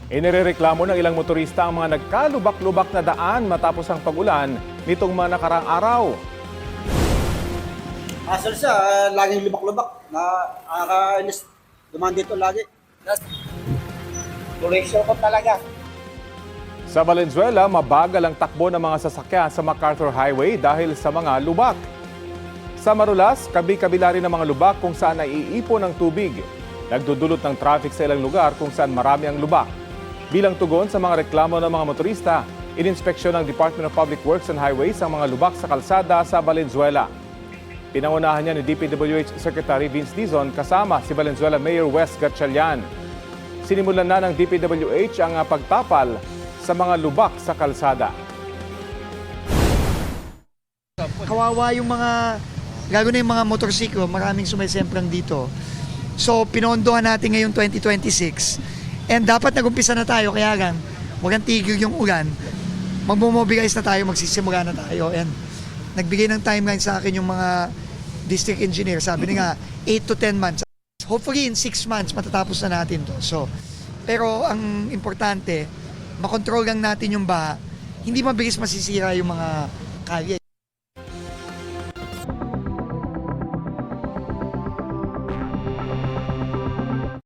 Inirereklamo ng ilang motorista ang mga nagkalubak-lubak na daan matapos ang pag-ulan nitong mga nakaraang araw. Asal siya, laging lubak-lubak. Nakakainis. Dumaan dito lagi. Correction ko talaga. Sa Valenzuela, mabagal ang takbo ng mga sasakyan sa MacArthur Highway dahil sa mga lubak. Sa Marulas, kabi-kabila rin ng mga lubak kung saan naiipon ang tubig. Nagdudulot ng traffic sa ilang lugar kung saan marami ang lubak. Bilang tugon sa mga reklamo ng mga motorista, ininspeksyon ng Department of Public Works and Highways ang mga lubak sa kalsada sa Valenzuela. Pinangunahan niya ni DPWH Secretary Vince Dizon kasama si Valenzuela Mayor Wes Gatchalian. Sinimulan na ng DPWH ang pagtapal sa mga lubak sa kalsada. Kawawa yung mga, lalo na yung mga motorsiklo, maraming sumisemplang dito. So, pinondohan natin ngayon 2026. And dapat nag-umpisa na tayo, kaya lang, walang tigil yung ulan. Magmomobilize na tayo, magsisimula na tayo. And nagbigay ng timeline sa akin yung mga district engineer. Sabi nga, 8 to 10 months. Hopefully in 6 months, matatapos na natin to. So, pero ang importante, makontrol lang natin yung baha. Hindi mabilis masisira yung mga kalye.